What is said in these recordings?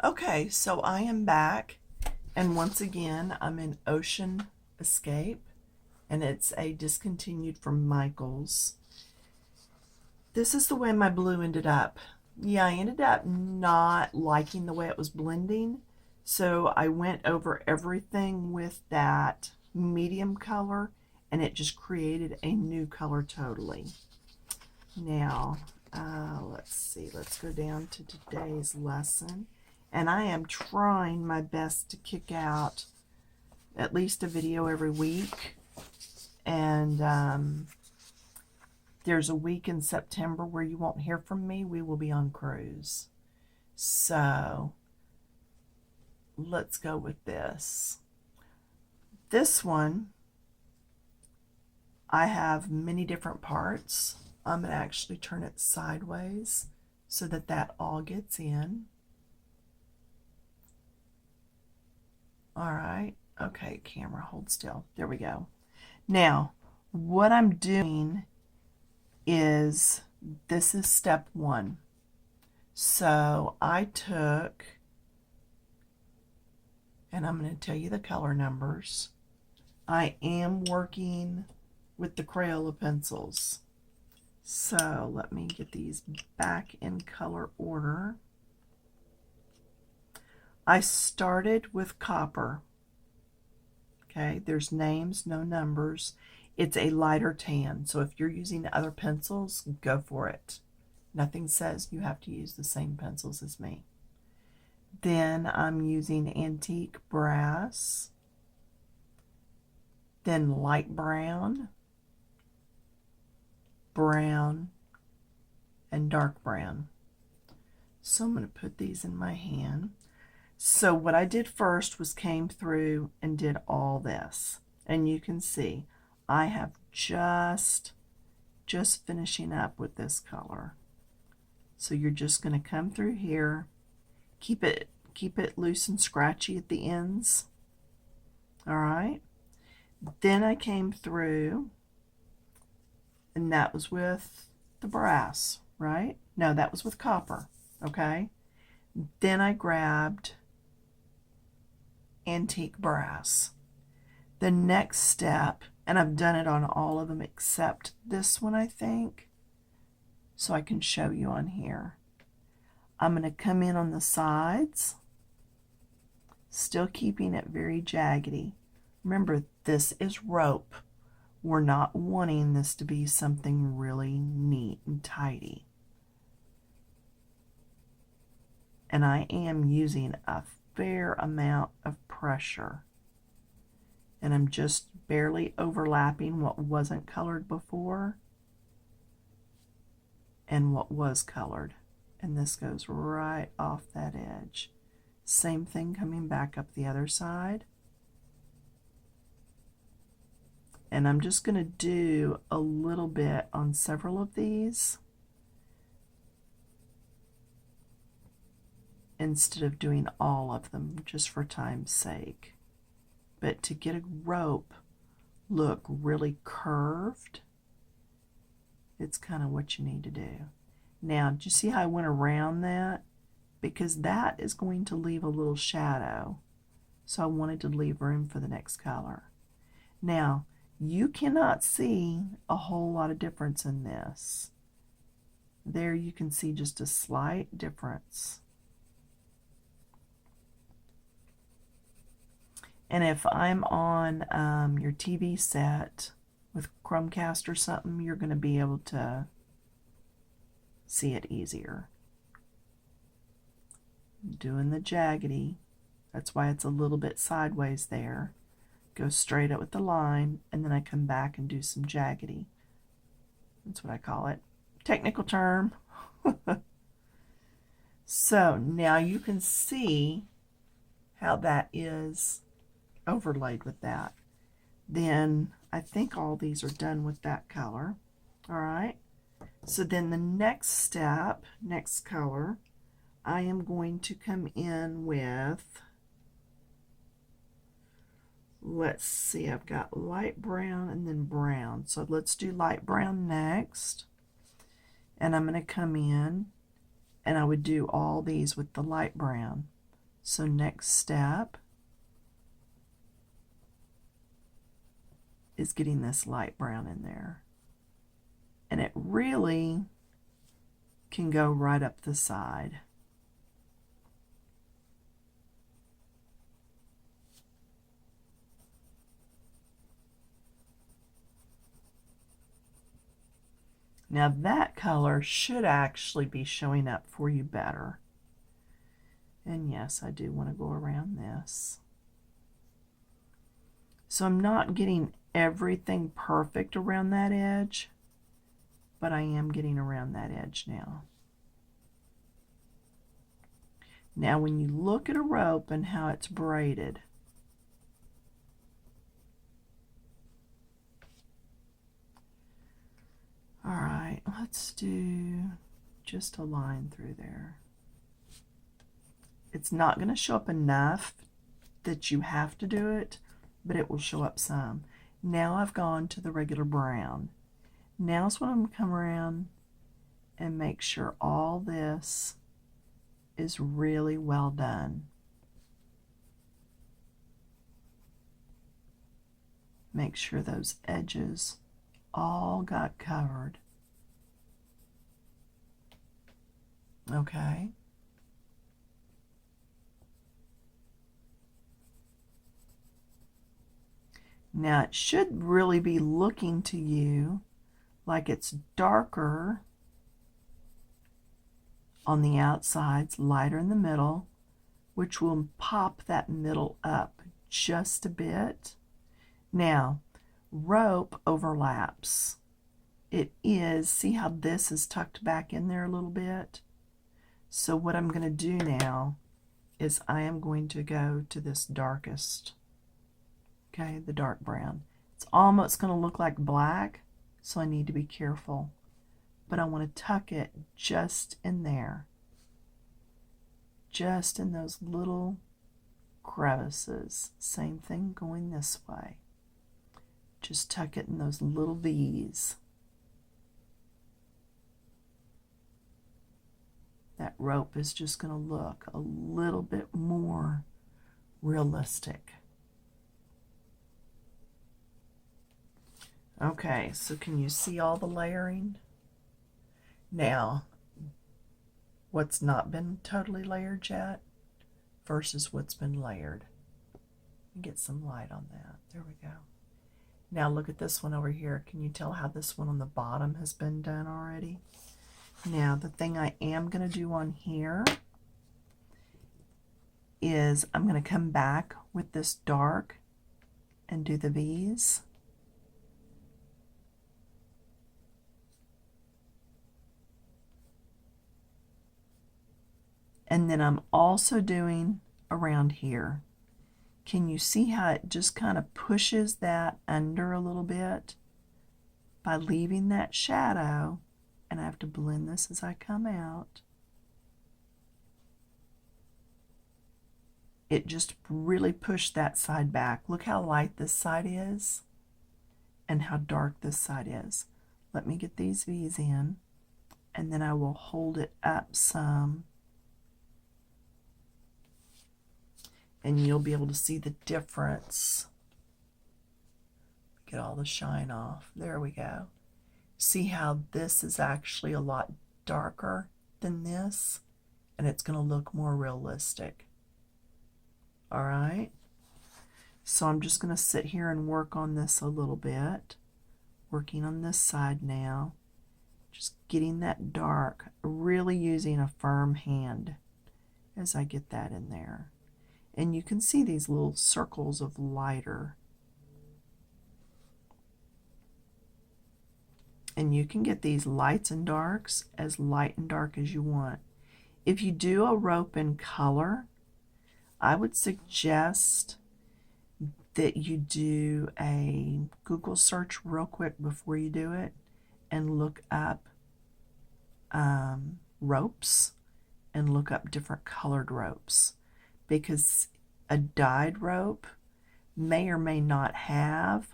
Okay, so I am back, and once again, I'm in Ocean Escape, and it's a discontinued from Michaels. This is the way my blue ended up. Yeah, I ended up not liking the way it was blending, so I went over everything with that medium color, and it just created a new color totally. Now, let's see, let's go down to today's lesson. And I am trying my best to kick out at least a video every week. And there's a week in September where you won't hear from me. We will be on cruise. So let's go with this. This one, I have many different parts. I'm going to actually turn it sideways so that that all gets in. All right. Okay, camera, hold still. There we go. Now, what I'm doing is, this is step one. So I took, and I'm going to tell you the color numbers. I am working with the Crayola pencils. So let me get these back in color order. I started with copper. Okay, there's names, no numbers. It's a lighter tan, so if you're using other pencils, go for it. Nothing says you have to use the same pencils as me. Then I'm using antique brass, then light brown, brown, and dark brown. So I'm going to put these in my hand. So what I did first was came through and did all this. And you can see I have just finishing up with this color. So you're just going to come through here, keep it loose and scratchy at the ends. All right. Then I came through, and that was with the brass, right? No, that was with copper. Okay. Then I grabbed antique brass. The next step, and I've done it on all of them except this one, I think, so I can show you on here. I'm going to come in on the sides, still keeping it very jaggedy. Remember, this is rope. We're not wanting this to be something really neat and tidy. And I am using a fair amount of pressure. And I'm just barely overlapping what wasn't colored before and what was colored. And this goes right off that edge. Same thing coming back up the other side. And I'm just going to do a little bit on several of these instead of doing all of them, just for time's sake. But to get a rope look really curved, it's kind of what you need to do. Now, do you see how I went around that? Because that is going to leave a little shadow. So I wanted to leave room for the next color. Now, you cannot see a whole lot of difference in this. There you can see just a slight difference. And if I'm on your TV set with Chromecast or something, you're going to be able to see it easier. Doing the jaggedy, that's why it's a little bit sideways there. Go straight up with the line, and then I come back and do some jaggedy. That's what I call it. Technical term. So now you can see how that is overlaid with that. Then I think all these are done with that color. All right. So then the next step, next color, I am going to come in with, let's see, I've got light brown and then brown. So let's do light brown next. And I'm going to come in, and I would do all these with the light brown. So next step is getting this light brown in there. And it really can go right up the side. Now that color should actually be showing up for you better. And yes, I do want to go around this. So I'm not getting everything perfect around that edge, but I am getting around that edge now. Now when you look at a rope and how it's braided, all right, let's do just a line through there. It's not going to show up enough that you have to do it, but it will show up some. Now I've gone to the regular brown. Now's when I'm going to come around and make sure all this is really well done. Make sure those edges all got covered. Okay. Now it should really be looking to you like it's darker on the outsides, lighter in the middle, which will pop that middle up just a bit. Now, rope overlaps. It is, see how this is tucked back in there a little bit? So what I'm going to do now is I am going to go to this darkest, okay, the dark brown. It's almost going to look like black, so I need to be careful. But I want to tuck it just in there, just in those little crevices. Same thing going this way. Just tuck it in those little V's. That rope is just going to look a little bit more realistic. Okay, so can you see all the layering? Now, what's not been totally layered yet versus what's been layered. Get some light on that. There we go. Now look at this one over here. Can you tell how this one on the bottom has been done already? Now the thing I am going to do on here is I'm going to come back with this dark and do the V's. And then I'm also doing around here. Can you see how it just kind of pushes that under a little bit by leaving that shadow? And I have to blend this as I come out. It just really pushed that side back. Look how light this side is and how dark this side is. Let me get these V's in, and then I will hold it up some, and you'll be able to see the difference. Get all the shine off. There we go. See how this is actually a lot darker than this, and it's going to look more realistic. All right. So I'm just going to sit here and work on this a little bit. Working on this side now. Just getting that dark, really using a firm hand as I get that in there. And you can see these little circles of lighter. And you can get these lights and darks as light and dark as you want. If you do a rope in color, I would suggest that you do a Google search real quick before you do it and look up ropes and look up different colored ropes, because a dyed rope may or may not have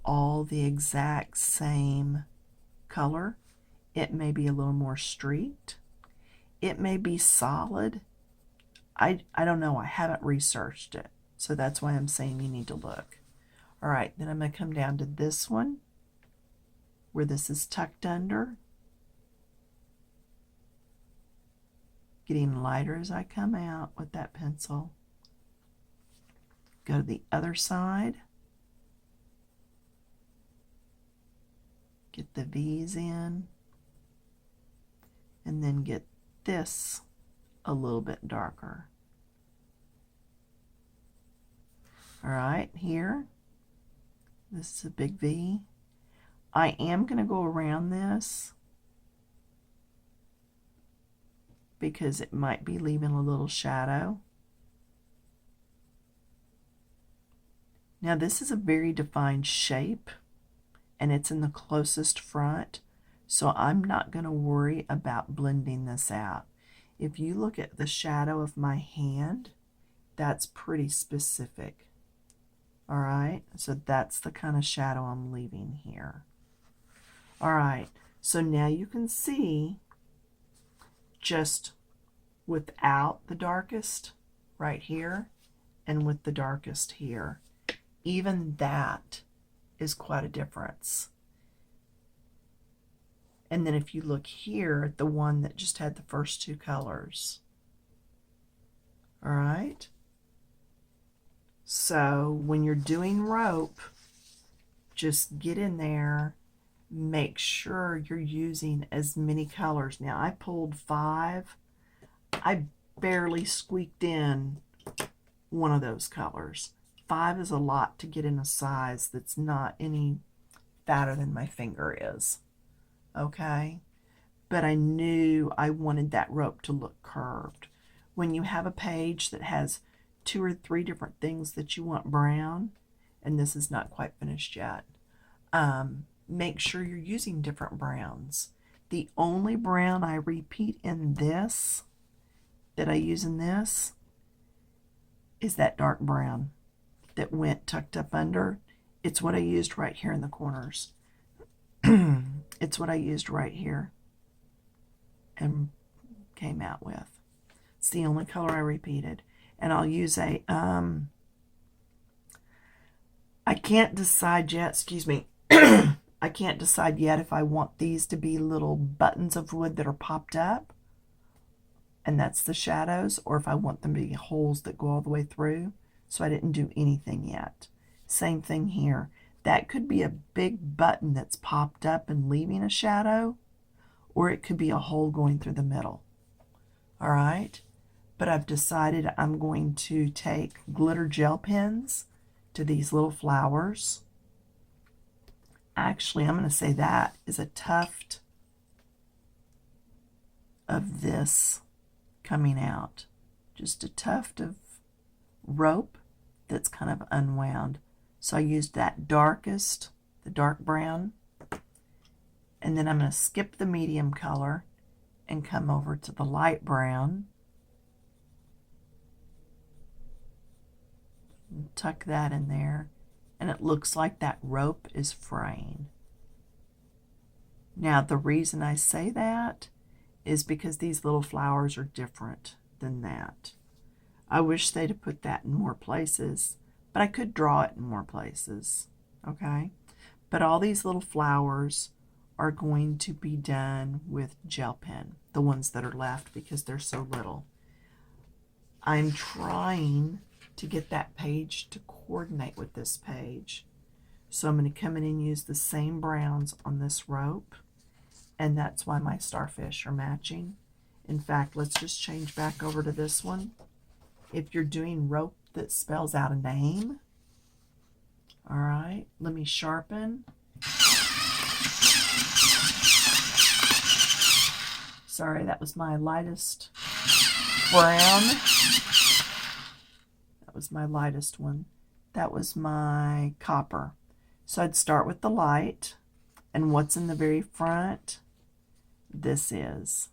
all the exact same color. It may be a little more streaked. It may be solid. I don't know. I haven't researched it. So that's why I'm saying you need to look. All right, then I'm going to come down to this one where this is tucked under. Getting lighter as I come out with that pencil. Go to the other side. Get the V's in. And then get this a little bit darker. All right, here. This is a big V. I am going to go around this because it might be leaving a little shadow. Now this is a very defined shape and it's in the closest front, so I'm not going to worry about blending this out. If you look at the shadow of my hand, that's pretty specific. All right, so that's the kind of shadow I'm leaving here. All right, so now you can see just without the darkest right here and with the darkest here, even that is quite a difference. And then if you look here at the one that just had the first two colors. All right. So when you're doing rope, just get in there, make sure you're using as many colors. Now I pulled 5. I barely squeaked in one of those colors. 5 is a lot to get in a size that's not any fatter than my finger is. Okay? But I knew I wanted that rope to look curved. When you have a page that has 2 or 3 different things that you want brown, and this is not quite finished yet, make sure you're using different browns. The only brown I repeat in this, that I use in this, is that dark brown that went tucked up under. It's what I used right here in the corners. It's what I used right here and came out with. It's the only color I repeated. And I'll use a, I can't decide yet, excuse me, I can't decide yet if I want these to be little buttons of wood that are popped up, and that's the shadows, or if I want them to be holes that go all the way through. So I didn't do anything yet. Same thing here. That could be a big button that's popped up and leaving a shadow, or it could be a hole going through the middle. All right? But I've decided I'm going to take glitter gel pens to these little flowers. Actually, I'm going to say that is a tuft of this coming out. Just a tuft of rope that's kind of unwound. So I used that darkest, the dark brown, and then I'm going to skip the medium color and come over to the light brown. And tuck that in there, and it looks like that rope is fraying. Now the reason I say that is because these little flowers are different than that. I wish they'd have put that in more places, but I could draw it in more places, okay? But all these little flowers are going to be done with gel pen, the ones that are left, because they're so little. I'm trying to get that page to coordinate with this page. So I'm going to come in and use the same browns on this rope, and that's why my starfish are matching. In fact, let's just change back over to this one. If you're doing rope that spells out a name, all right, let me sharpen. Sorry, that was my lightest brown. That was my lightest one. That was my copper. So I'd start with the light, and what's in the very front? This is.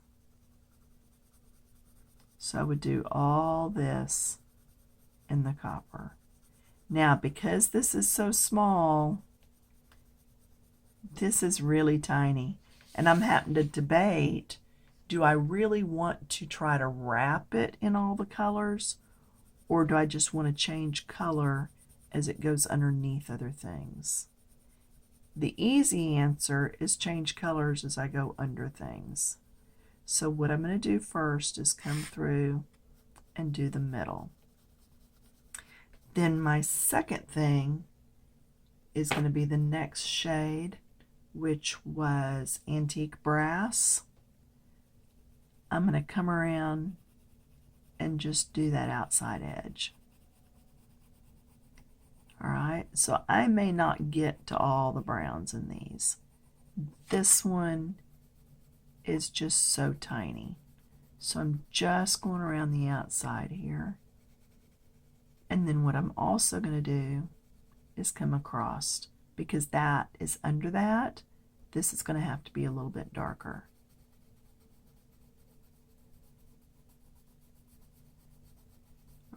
So I would do all this in the copper. Now, because this is so small, this is really tiny, and I'm having to debate, do I really want to try to wrap it in all the colors, or do I just want to change color as it goes underneath other things? The easy answer is change colors as I go under things. So what I'm going to do first is come through and do the middle. Then my second thing is going to be the next shade, which was Antique Brass. I'm going to come around and just do that outside edge. All right, so I may not get to all the browns in these. This one is just so tiny. So I'm just going around the outside here. And then what I'm also going to do is come across, because that is under that. This is going to have to be a little bit darker.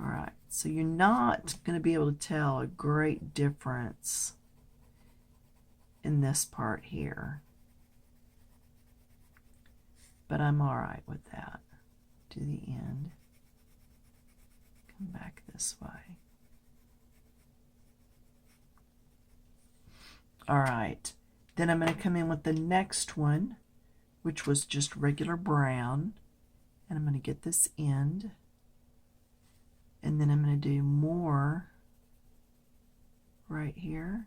All right, so you're not going to be able to tell a great difference in this part here, but I'm all right with that. To the end, come back this way. All right, then I'm going to come in with the next one, which was just regular brown, and I'm going to get this end. And then I'm going to do more right here.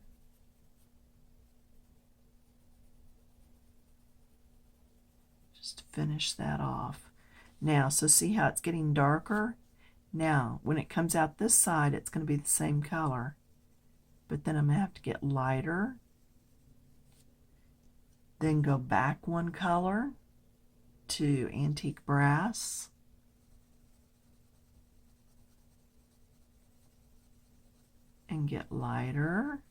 Just finish that off. Now, so see how it's getting darker? Now, when it comes out this side, it's going to be the same color. But then I'm going to have to get lighter. Then go back one color to Antique Brass. And get lighter,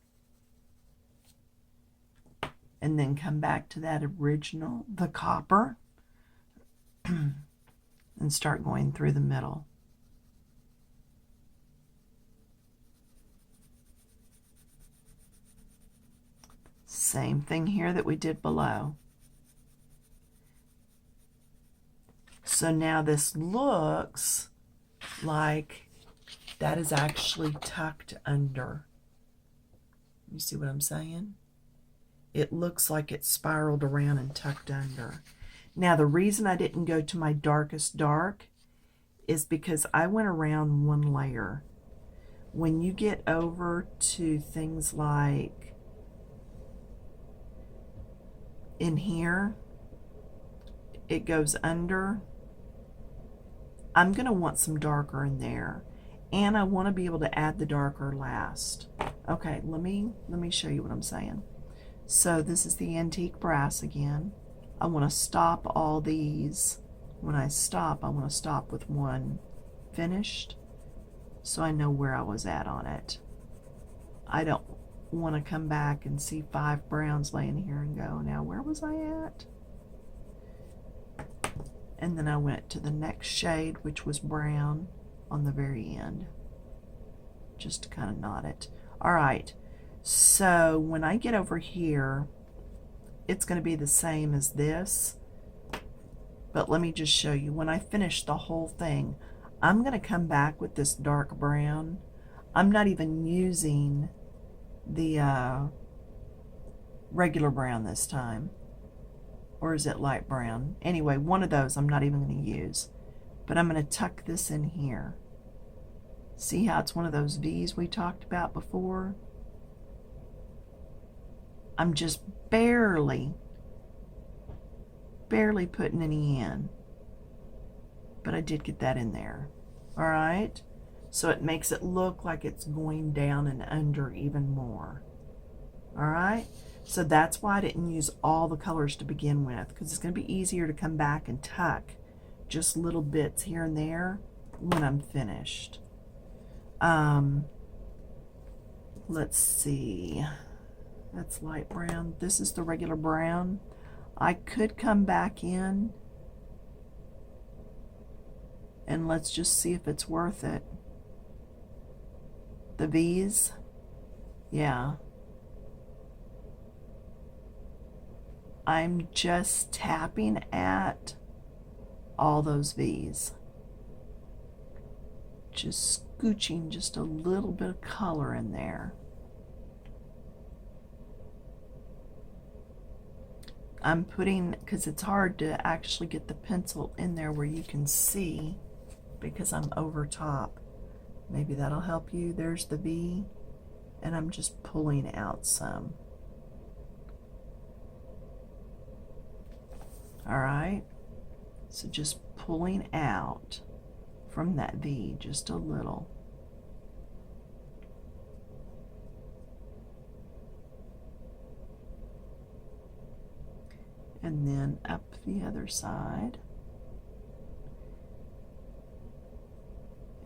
and then come back to that original, the copper, and start going through the middle. Same thing here that we did below. So now this looks like that is actually tucked under. You see what I'm saying? It looks like it's spiraled around and tucked under. Now, the reason I didn't go to my darkest dark is because I went around one layer. When you get over to things like in here, it goes under. I'm going to want some darker in there. And I want to be able to add the darker last. Okay, let me show you what I'm saying. So this is the Antique Brass again. I want to stop all these. When I stop, I want to stop with one finished, so I know where I was at on it. I don't want to come back and see 5 browns laying here and go, now where was I at? And then I went to the next shade, which was brown, on the very end, just to kind of knot it. All right, so when I get over here, it's going to be the same as this, but let me just show you. When I finish the whole thing, I'm going to come back with this dark brown. I'm not even using the regular brown this time, or is it light brown? Anyway, one of those I'm not even going to use. But I'm going to tuck this in here. See how it's one of those V's we talked about before? I'm just barely putting any in. But I did get that in there. All right? So it makes it look like it's going down and under even more. All right? So that's why I didn't use all the colors to begin with, because it's going to be easier to come back and tuck just little bits here and there when I'm finished. Let's see. That's light brown. This is the regular brown. I could come back in and let's just see if it's worth it. The V's, yeah. I'm just tapping at all those V's. Just scooching just a little bit of color in there. I'm putting, because it's hard to actually get the pencil in there where you can see because I'm over top. Maybe that'll help you. There's the V, and I'm just pulling out some. All right, so just pulling out from that V just a little. And then up the other side.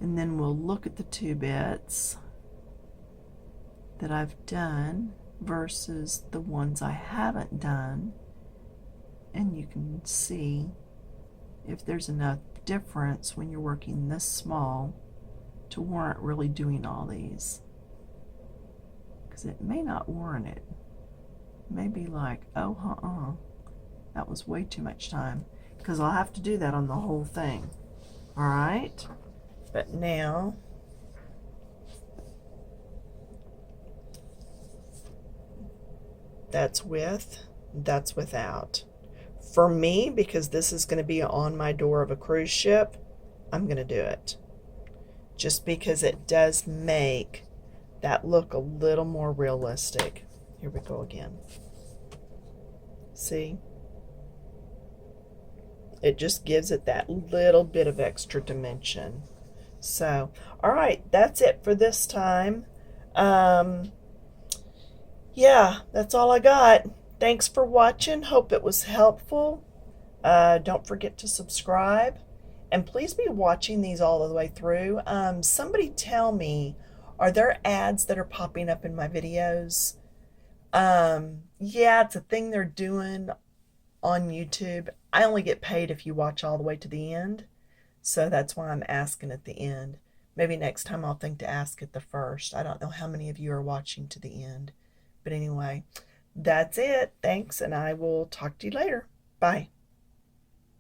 And then we'll look at the two bits that I've done versus the ones I haven't done. And you can see if there's enough difference when you're working this small to warrant really doing all these. Because it may not warrant it. It may be like, oh, that was way too much time. Because I'll have to do that on the whole thing. All right? But now, that's with, that's without. For me, because this is going to be on my door of a cruise ship, I'm going to do it. Just because it does make that look a little more realistic. Here we go again. See? It just gives it that little bit of extra dimension. So, all right, that's it for this time. Yeah, that's all I got. Thanks for watching. Hope it was helpful. Don't forget to subscribe. And please be watching these all the way through. Somebody tell me, are there ads that are popping up in my videos? Yeah, it's a thing they're doing on YouTube. I only get paid if you watch all the way to the end. So that's why I'm asking at the end. Maybe next time I'll think to ask at the first. I don't know how many of you are watching to the end. But anyway, that's it. Thanks, and I will talk to you later. Bye.